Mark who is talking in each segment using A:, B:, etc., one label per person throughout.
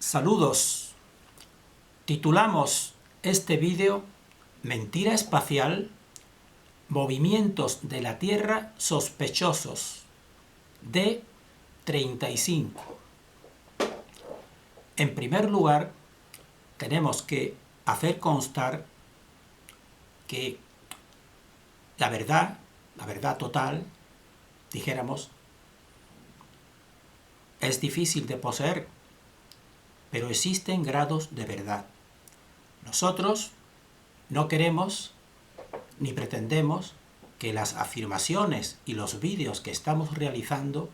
A: Saludos. Titulamos este vídeo Mentira espacial, movimientos de la Tierra sospechosos, D35. En primer lugar, tenemos que hacer constar que la verdad total, dijéramos, es difícil de poseer, pero existen grados de verdad. Nosotros no queremos ni pretendemos que las afirmaciones y los vídeos que estamos realizando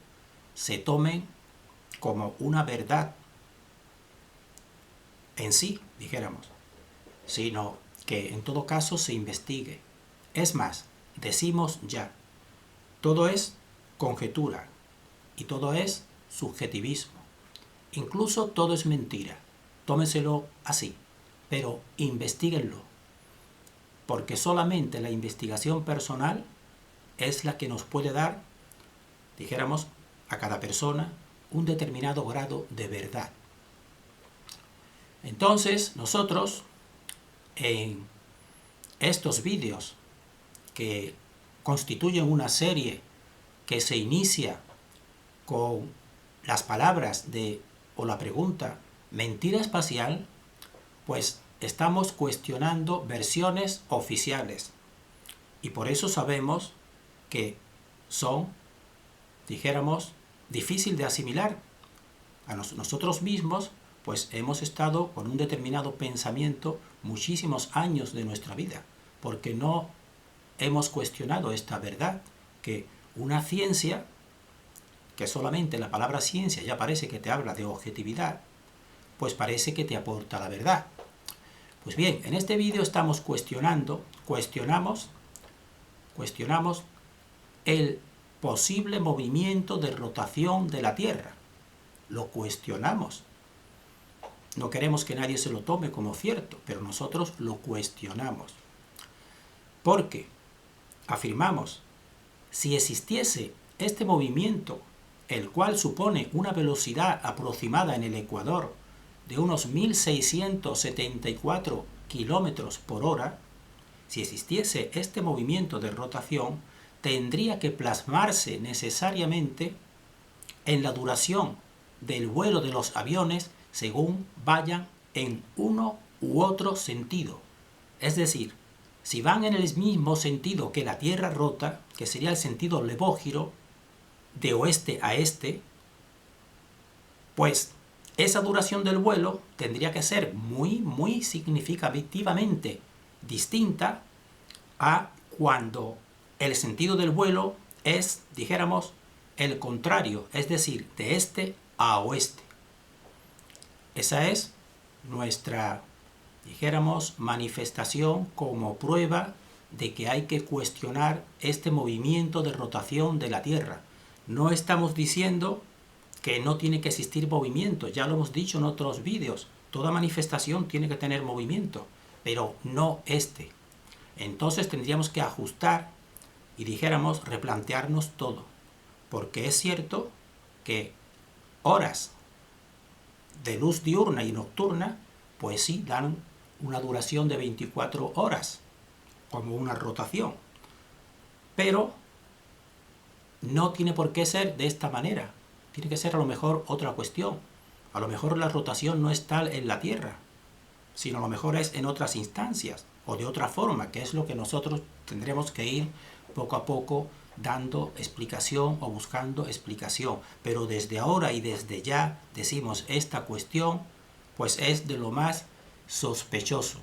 A: se tomen como una verdad en sí, dijéramos, sino que en todo caso se investigue. Es más, decimos ya, todo es conjetura y todo es subjetivismo. Incluso todo es mentira. Tómenselo así, pero investíguenlo, porque solamente la investigación personal es la que nos puede dar, dijéramos, a cada persona un determinado grado de verdad. Entonces, nosotros, en estos vídeos que constituyen una serie que se inicia con las palabras o la pregunta mentira espacial, pues estamos cuestionando versiones oficiales. Y por eso sabemos que son, dijéramos, difícil de asimilar. A nosotros mismos, pues hemos estado con un determinado pensamiento muchísimos años de nuestra vida, porque no hemos cuestionado esta verdad, que una ciencia, que solamente la palabra ciencia ya parece que te habla de objetividad, pues parece que te aporta la verdad. Pues bien, en este vídeo estamos cuestionamos el posible movimiento de rotación de la Tierra. Lo cuestionamos. No queremos que nadie se lo tome como cierto, pero nosotros lo cuestionamos. Porque afirmamos, si existiese este movimiento, el cual supone una velocidad aproximada en el ecuador de unos 1674 kilómetros por hora, si existiese este movimiento de rotación, tendría que plasmarse necesariamente en la duración del vuelo de los aviones según vayan en uno u otro sentido. Es decir, si van en el mismo sentido que la Tierra rota, que sería el sentido levógiro, de oeste a este, pues esa duración del vuelo tendría que ser muy significativamente distinta a cuando el sentido del vuelo es, dijéramos, el contrario, es decir, de este a oeste. Esa es nuestra, dijéramos, manifestación como prueba de que hay que cuestionar este movimiento de rotación de la Tierra. No estamos diciendo que no tiene que existir movimiento, ya lo hemos dicho en otros vídeos, toda manifestación tiene que tener movimiento, pero no este. Entonces tendríamos que ajustar y, dijéramos, replantearnos todo, porque es cierto que horas de luz diurna y nocturna, pues sí, dan una duración de 24 horas, como una rotación, pero no tiene por qué ser de esta manera. Tiene que ser a lo mejor otra cuestión. A lo mejor la rotación no es tal en la Tierra, sino a lo mejor es en otras instancias o de otra forma, que es lo que nosotros tendremos que ir poco a poco dando explicación o buscando explicación. Pero desde ahora y desde ya decimos esta cuestión, pues es de lo más sospechoso.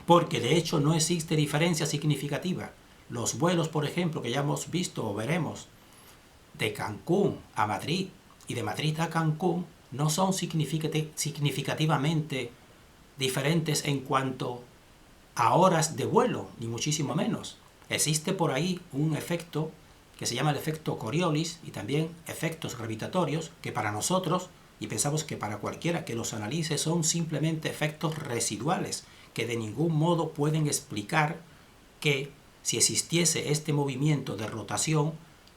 A: Porque de hecho no existe diferencia significativa. Los vuelos, por ejemplo, que ya hemos visto o veremos, de Cancún a Madrid y de Madrid a Cancún, no son significativamente diferentes en cuanto a horas de vuelo, ni muchísimo menos. Existe por ahí un efecto que se llama el efecto Coriolis y también efectos gravitatorios, que para nosotros, y pensamos que para cualquiera que los analice, son simplemente efectos residuales, que de ningún modo pueden explicar que si existiese este movimiento de rotación,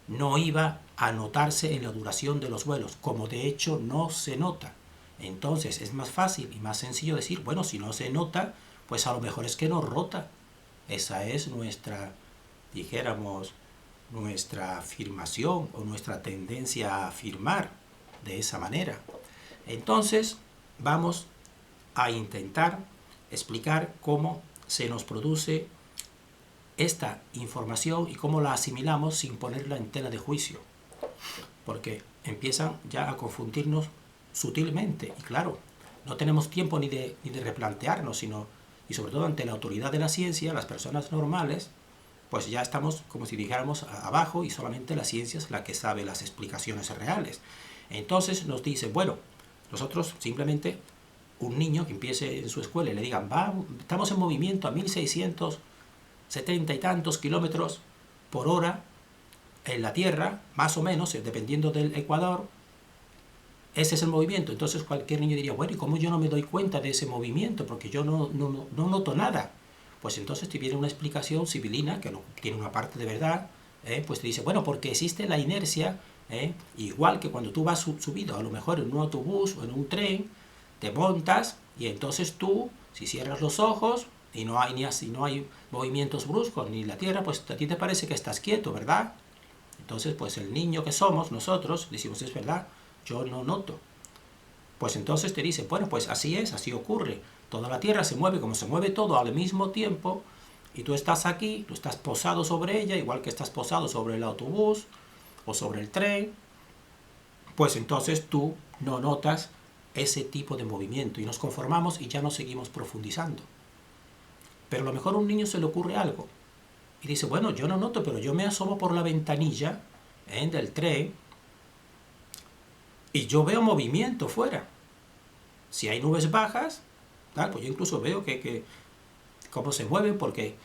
A: no iba a notarse en la duración de los vuelos, como de hecho no se nota. Entonces es más fácil y más sencillo decir, bueno, si no se nota, pues a lo mejor es que no rota. Esa es nuestra, dijéramos, nuestra afirmación o nuestra tendencia a afirmar de esa manera. Entonces vamos a intentar explicar cómo se nos produce esta información y cómo la asimilamos sin ponerla en tela de juicio. Porque empiezan ya a confundirnos sutilmente. Y claro, no tenemos tiempo ni de replantearnos, sino, y sobre todo ante la autoridad de la ciencia, las personas normales, pues ya estamos como si dijéramos abajo y solamente la ciencia es la que sabe las explicaciones reales. Entonces nos dice, bueno, nosotros simplemente un niño que empiece en su escuela y le digan, estamos en movimiento a 1670 y tantos kilómetros por hora en la Tierra, más o menos, dependiendo del ecuador, ese es el movimiento. Entonces cualquier niño diría, bueno, ¿y cómo yo no me doy cuenta de ese movimiento? Porque yo no noto nada. Pues entonces te viene una explicación civilina, que no tiene una parte de verdad, pues te dice, bueno, porque existe la inercia, igual que cuando tú vas subido, a lo mejor en un autobús o en un tren, te montas y entonces tú, si cierras los ojos y no hay movimientos bruscos ni la tierra, pues a ti te parece que estás quieto, ¿verdad? Entonces, pues el niño que somos nosotros, decimos, es verdad, yo no noto. Pues entonces te dice, bueno, pues así es, así ocurre. Toda la Tierra se mueve como se mueve todo al mismo tiempo y tú estás aquí, tú estás posado sobre ella, igual que estás posado sobre el autobús o sobre el tren, pues entonces tú no notas ese tipo de movimiento y nos conformamos y ya no seguimos profundizando. Pero a lo mejor a un niño se le ocurre algo y dice, bueno, yo no noto, pero yo me asomo por la ventanilla del tren y yo veo movimiento fuera. Si hay nubes bajas, pues yo incluso veo que cómo se mueven, porque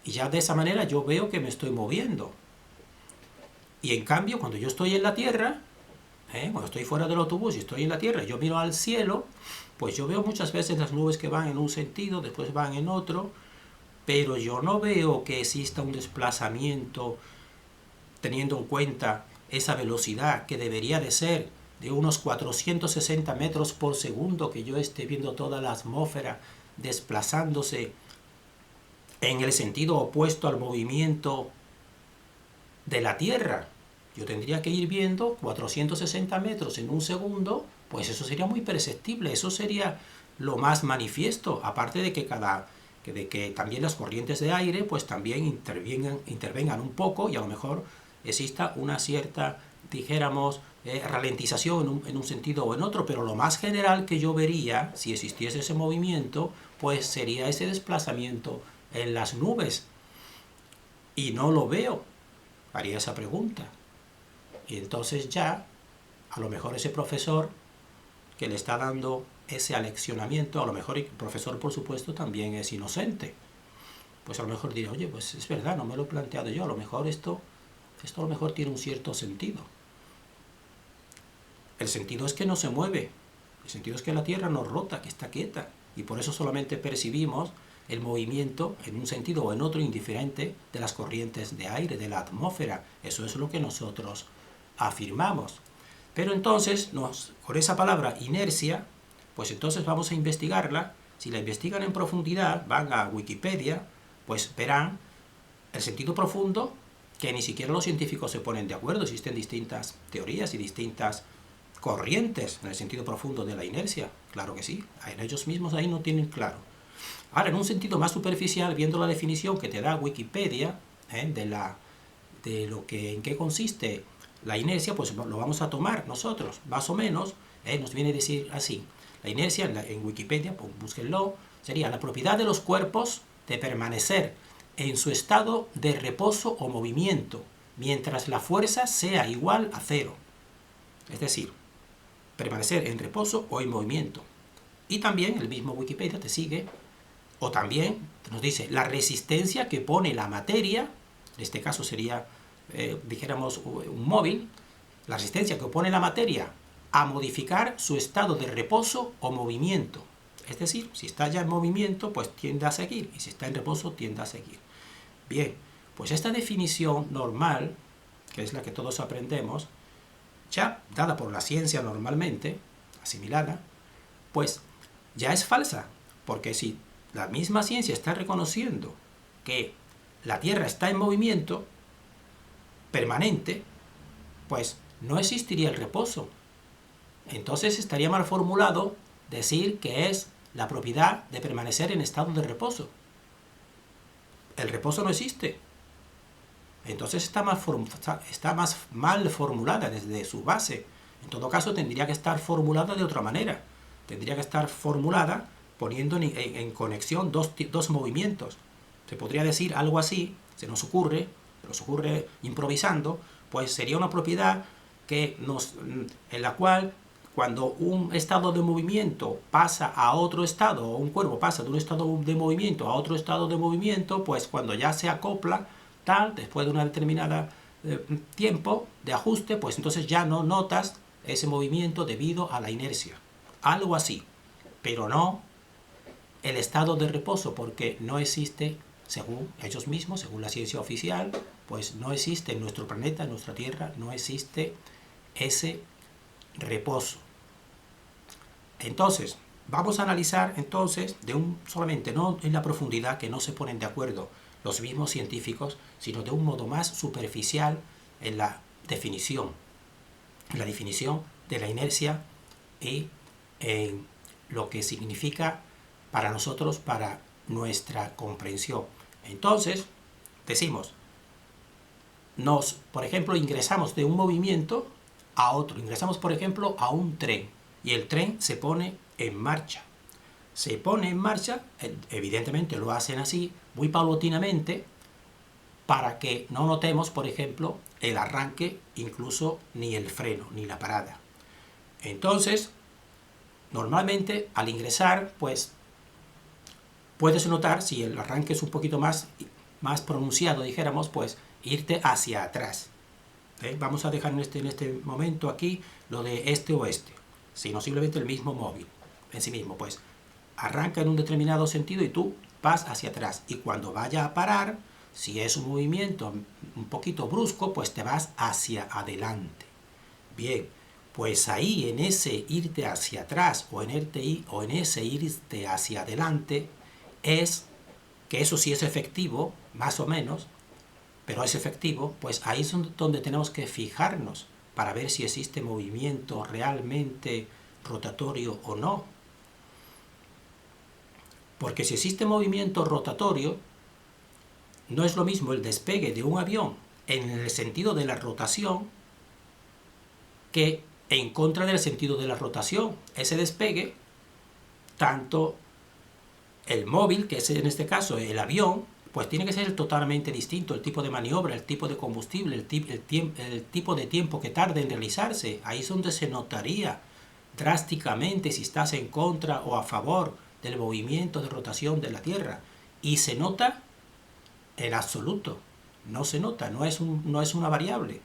A: y ya de esa manera yo veo que me estoy moviendo. Y en cambio, cuando yo estoy en la Tierra, cuando estoy fuera del autobús y estoy en la Tierra, yo miro al cielo, pues yo veo muchas veces las nubes que van en un sentido, después van en otro, pero yo no veo que exista un desplazamiento teniendo en cuenta esa velocidad que debería de ser de unos 460 metros por segundo, que yo esté viendo toda la atmósfera desplazándose en el sentido opuesto al movimiento de la Tierra. Yo tendría que ir viendo 460 metros en un segundo, pues eso sería muy perceptible, eso sería lo más manifiesto, aparte de que también las corrientes de aire pues también intervengan un poco y a lo mejor exista una cierta, dijéramos, ralentización en un sentido o en otro, pero lo más general que yo vería, si existiese ese movimiento, pues sería ese desplazamiento en las nubes. Y no lo veo. Haría esa pregunta. Y entonces ya, a lo mejor ese profesor que le está dando ese aleccionamiento, a lo mejor el profesor, por supuesto, también es inocente. Pues a lo mejor dirá, oye, pues es verdad, no me lo he planteado yo, a lo mejor esto a lo mejor tiene un cierto sentido. El sentido es que no se mueve, el sentido es que la Tierra no rota, que está quieta, y por eso solamente percibimos el movimiento en un sentido o en otro indiferente de las corrientes de aire, de la atmósfera. Eso es lo que nosotros afirmamos. Pero entonces, con esa palabra inercia, pues entonces vamos a investigarla. Si la investigan en profundidad, van a Wikipedia, pues verán el sentido profundo, que ni siquiera los científicos se ponen de acuerdo. Existen distintas teorías y distintas corrientes en el sentido profundo de la inercia. Claro que sí, ellos mismos ahí no tienen claro. Ahora, en un sentido más superficial, viendo la definición que te da Wikipedia en qué consiste la inercia, pues lo vamos a tomar nosotros, más o menos, nos viene a decir así. La inercia en Wikipedia, pues búsquenlo, sería la propiedad de los cuerpos de permanecer en su estado de reposo o movimiento, mientras la fuerza sea igual a cero. Es decir, permanecer en reposo o en movimiento. Y también el mismo Wikipedia te sigue, o también nos dice la resistencia que pone la materia, en este caso sería, dijéramos, un móvil, la resistencia que opone la materia a modificar su estado de reposo o movimiento. Es decir, si está ya en movimiento, pues tiende a seguir, y si está en reposo, tiende a seguir. Bien, pues esta definición normal, que es la que todos aprendemos, ya dada por la ciencia normalmente, asimilada, pues ya es falsa, porque si la misma ciencia está reconociendo que la Tierra está en movimiento permanente, pues no existiría el reposo. Entonces estaría mal formulado decir que es la propiedad de permanecer en estado de reposo. El reposo no existe. Entonces está más mal formulada desde su base. En todo caso, tendría que estar formulada de otra manera. Tendría que estar formulada poniendo en conexión dos movimientos. Se podría decir algo así, se nos ocurre improvisando, pues sería una propiedad en la cual cuando un estado de movimiento pasa a otro estado, o un cuerpo pasa de un estado de movimiento a otro estado de movimiento, pues cuando ya se acopla, después de una determinada tiempo de ajuste, pues entonces ya no notas ese movimiento debido a la inercia. Algo así, pero no el estado de reposo, porque no existe, según ellos mismos, según la ciencia oficial, pues no existe en nuestro planeta, en nuestra Tierra, no existe ese reposo. Entonces, vamos a analizar entonces solamente, no en la profundidad, que no se ponen de acuerdo los mismos científicos, sino de un modo más superficial en la definición de la inercia y en lo que significa para nosotros, para nuestra comprensión. Entonces, decimos, por ejemplo, ingresamos de un movimiento a otro. Ingresamos, por ejemplo, a un tren y el tren se pone en marcha. Se pone en marcha, evidentemente lo hacen así, muy paulatinamente, para que no notemos, por ejemplo, el arranque, incluso ni el freno, ni la parada. Entonces, normalmente al ingresar, pues puedes notar, si el arranque es un poquito más pronunciado, dijéramos, pues irte hacia atrás. Vamos a dejar en este momento aquí lo de este-oeste, sino simplemente el mismo móvil en sí mismo, pues arranca en un determinado sentido y tú vas hacia atrás, y cuando vaya a parar, si es un movimiento un poquito brusco, pues te vas hacia adelante. Bien, pues ahí en ese irte hacia atrás o en ese irte hacia adelante, es que eso sí es efectivo, más o menos, pero es efectivo, pues ahí es donde tenemos que fijarnos para ver si existe movimiento realmente rotatorio o no. Porque si existe movimiento rotatorio, no es lo mismo el despegue de un avión en el sentido de la rotación que en contra del sentido de la rotación. Ese despegue, tanto el móvil, que es en este caso el avión, pues tiene que ser totalmente distinto, el tipo de maniobra, el tipo de combustible, el tipo de tiempo que tarda en realizarse. Ahí es donde se notaría drásticamente si estás en contra o a favor del movimiento de rotación de la Tierra. Y se nota en absoluto, no se nota, no es una variable.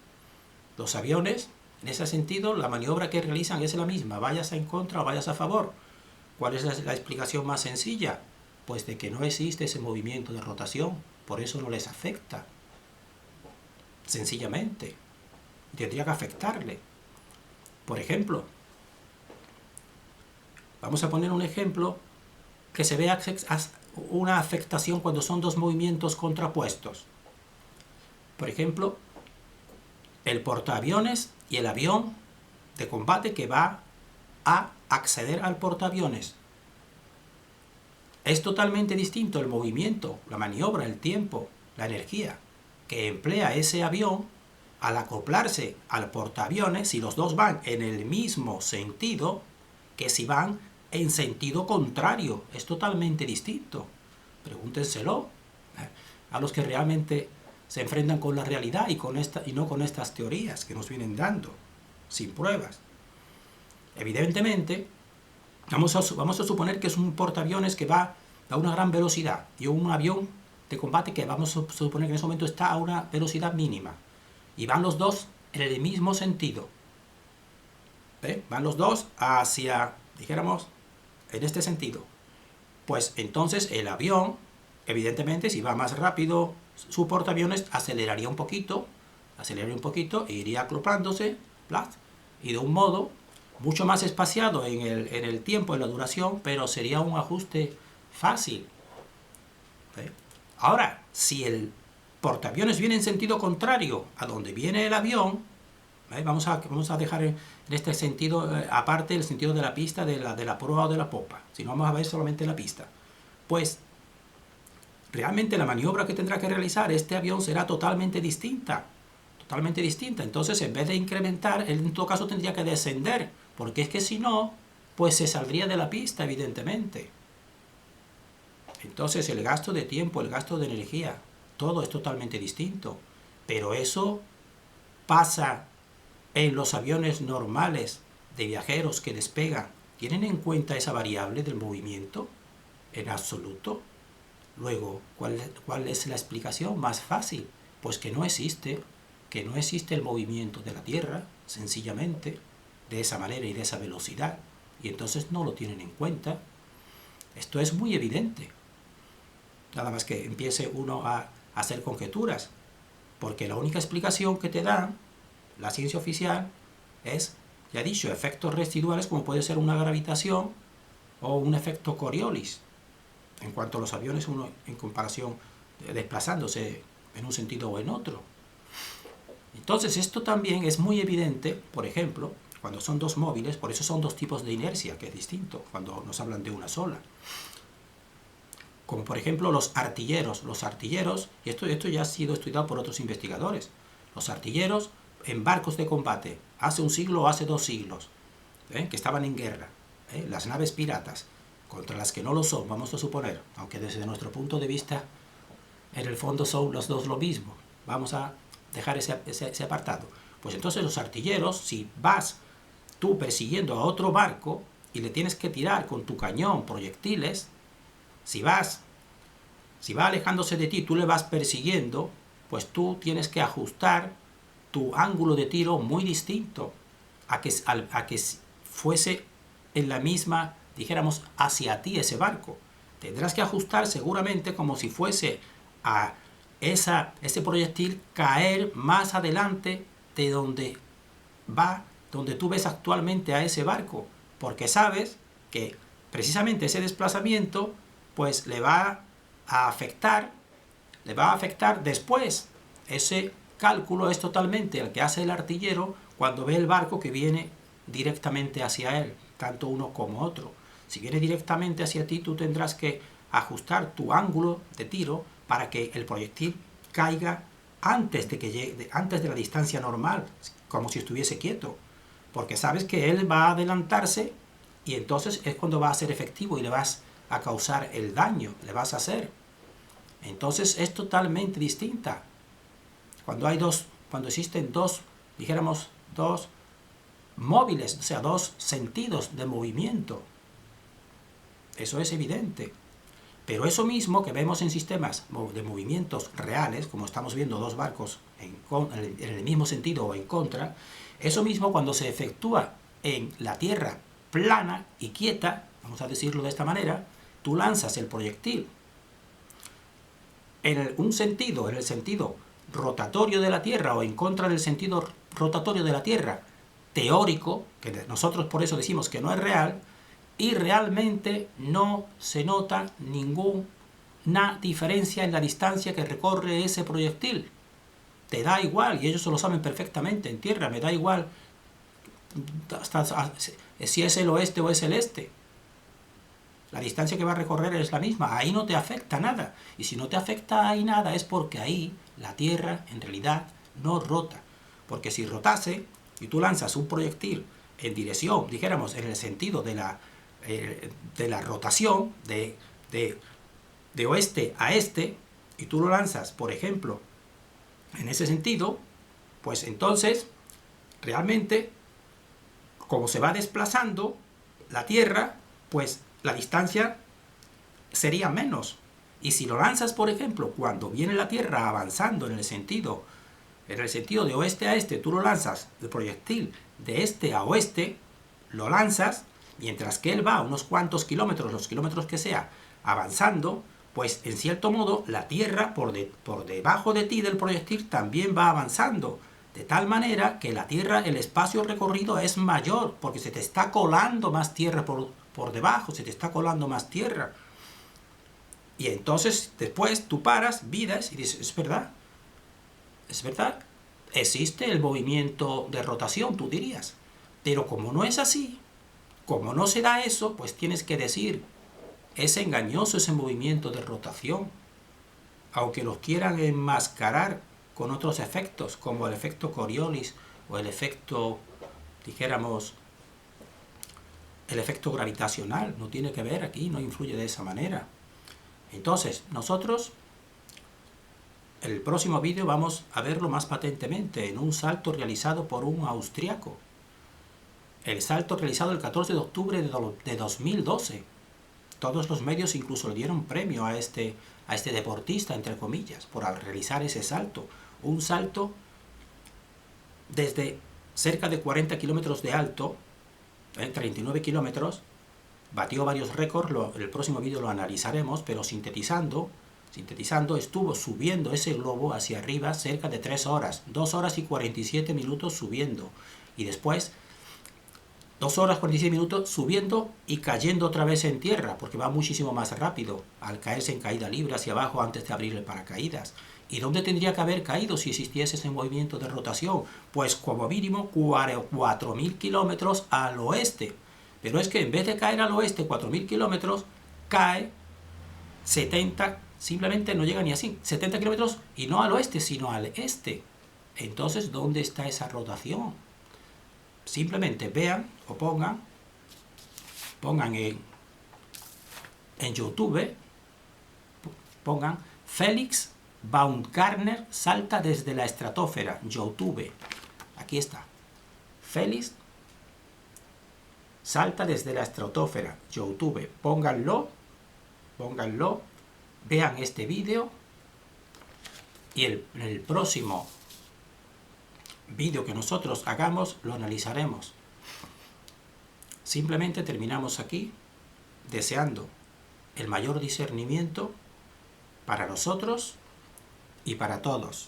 A: Los aviones, en ese sentido, la maniobra que realizan es la misma, vayas en contra o vayas a favor. ¿Cuál es la explicación más sencilla? Pues de que no existe ese movimiento de rotación, por eso no les afecta. Sencillamente. Tendría que afectarle. Por ejemplo, vamos a poner un ejemplo que se vea una afectación cuando son dos movimientos contrapuestos. Por ejemplo, el portaaviones y el avión de combate que va a acceder al portaaviones. Es totalmente distinto el movimiento, la maniobra, el tiempo, la energía que emplea ese avión al acoplarse al portaaviones, si los dos van en el mismo sentido, que si van en sentido contrario. Es totalmente distinto. Pregúntenselo a los que realmente se enfrentan con la realidad y no con estas teorías que nos vienen dando, sin pruebas. Evidentemente, vamos a suponer que es un portaaviones que va a una gran velocidad y un avión de combate que vamos a suponer que en ese momento está a una velocidad mínima. Y van los dos en el mismo sentido. Van los dos hacia, dijéramos, en este sentido. Pues entonces el avión, evidentemente, si va más rápido su portaaviones, aceleraría un poquito e iría acoplándose, y de un modo mucho más espaciado en el tiempo, en la duración, pero sería un ajuste fácil. ¿Sí? Ahora, si el portaaviones viene en sentido contrario a donde viene el avión, ¿eh? Vamos a dejar en este sentido, aparte el sentido de la pista, de la proa o de la popa, si no vamos a ver solamente la pista, pues realmente la maniobra que tendrá que realizar este avión será totalmente distinta. Totalmente distinta. Entonces, en vez de incrementar, él en todo caso tendría que descender, porque es que si no, pues se saldría de la pista, evidentemente. Entonces, el gasto de tiempo, el gasto de energía, todo es totalmente distinto. Pero eso pasa en los aviones normales de viajeros que despegan. ¿Tienen en cuenta esa variable del movimiento? En absoluto. Luego, ¿cuál es la explicación más fácil? Pues que no existe el movimiento de la Tierra, sencillamente, de esa manera y de esa velocidad, y entonces no lo tienen en cuenta. Esto es muy evidente. Nada más que empiece uno a hacer conjeturas, porque la única explicación que te da la ciencia oficial es, ya he dicho, efectos residuales como puede ser una gravitación o un efecto Coriolis, en cuanto a los aviones uno en comparación desplazándose en un sentido o en otro. Entonces esto también es muy evidente, por ejemplo, cuando son dos móviles, por eso son dos tipos de inercia, que es distinto cuando nos hablan de una sola. Como por ejemplo los artilleros. Los artilleros, y esto ya ha sido estudiado por otros investigadores, los artilleros en barcos de combate, hace un siglo o hace 2 siglos, que estaban en guerra, las naves piratas, contra las que no lo son, vamos a suponer, aunque desde nuestro punto de vista, en el fondo son los dos lo mismo. Vamos a dejar ese apartado. Pues entonces los artilleros, si vas tú persiguiendo a otro barco y le tienes que tirar con tu cañón proyectiles, si va alejándose de ti, tú le vas persiguiendo, pues tú tienes que ajustar tu ángulo de tiro muy distinto a que fuese en la misma, dijéramos, hacia ti ese barco. Tendrás que ajustar seguramente como si fuese a ese proyectil caer más adelante de donde tú ves actualmente a ese barco, porque sabes que precisamente ese desplazamiento pues le va a afectar después. Ese cálculo es totalmente el que hace el artillero cuando ve el barco que viene directamente hacia él, tanto uno como otro. Si viene directamente hacia ti, tú tendrás que ajustar tu ángulo de tiro para que el proyectil caiga antes de la distancia normal, como si estuviese quieto, porque sabes que él va a adelantarse y entonces es cuando va a ser efectivo y le vas a causar el daño, le vas a hacer. Entonces es totalmente distinta. Cuando existen dos móviles, o sea, dos sentidos de movimiento. Eso es evidente. Pero eso mismo que vemos en sistemas de movimientos reales, como estamos viendo dos barcos en el mismo sentido o en contra, eso mismo cuando se efectúa en la Tierra plana y quieta, vamos a decirlo de esta manera, tú lanzas el proyectil en el sentido rotatorio de la Tierra o en contra del sentido rotatorio de la Tierra teórico, que nosotros por eso decimos que no es real, y realmente no se nota ninguna diferencia en la distancia que recorre ese proyectil. Te da igual, y ellos lo saben perfectamente, en tierra me da igual si es el oeste o es el este. La distancia que va a recorrer es la misma, ahí no te afecta nada. Y si no te afecta ahí nada es porque ahí la Tierra en realidad no rota. Porque si rotase y tú lanzas un proyectil en dirección, dijéramos, en el sentido de la rotación de oeste a este, y tú lo lanzas, por ejemplo, en ese sentido, pues entonces, realmente, como se va desplazando la Tierra, pues la distancia sería menos. Y si lo lanzas, por ejemplo, cuando viene la Tierra avanzando en el sentido de oeste a este, tú lo lanzas, el proyectil de este a oeste, lo lanzas, mientras que él va unos cuantos kilómetros, los kilómetros que sea, avanzando, pues en cierto modo la Tierra por debajo de ti del proyectil también va avanzando, De tal manera que la Tierra, el espacio recorrido es mayor, porque se te está colando más tierra por debajo, se te está colando más tierra. Y entonces después tú paras, miras y dices, es verdad, existe el movimiento de rotación, tú dirías. Pero como no es así, como no se da eso, pues tienes que decir, es engañoso ese movimiento de rotación. Aunque los quieran enmascarar con otros efectos, como el efecto Coriolis o el efecto, dijéramos, el efecto gravitacional, no tiene que ver aquí, no influye de esa manera. Entonces, nosotros, en el próximo vídeo vamos a verlo más patentemente, en un salto realizado por un austriaco. El salto realizado el 14 de octubre de 2012. Todos los medios incluso le dieron premio a este deportista, entre comillas, por realizar ese salto. Un salto desde cerca de 40 kilómetros de alto, 39 kilómetros, batió varios récords, en el próximo vídeo lo analizaremos, pero sintetizando, estuvo subiendo ese globo hacia arriba cerca de 3 horas, 2 horas y 47 minutos subiendo, y después 2 horas 47 minutos subiendo y cayendo otra vez en tierra, porque va muchísimo más rápido al caerse en caída libre hacia abajo antes de abrir el paracaídas. ¿Y dónde tendría que haber caído si existiese ese movimiento de rotación? Pues como mínimo 4.000 kilómetros al oeste. Pero es que en vez de caer al oeste 4.000 kilómetros, cae 70, simplemente no llega ni así, 70 kilómetros y no al oeste, sino al este. Entonces, ¿dónde está esa rotación? Simplemente vean o pongan en YouTube, pongan Felix Baumgartner salta desde la estratosfera, YouTube. Aquí está. Felix salta desde la estratosfera, YouTube. Pónganlo, vean este vídeo y en el próximo vídeo que nosotros hagamos lo analizaremos. Simplemente terminamos aquí deseando el mayor discernimiento para nosotros y para todos.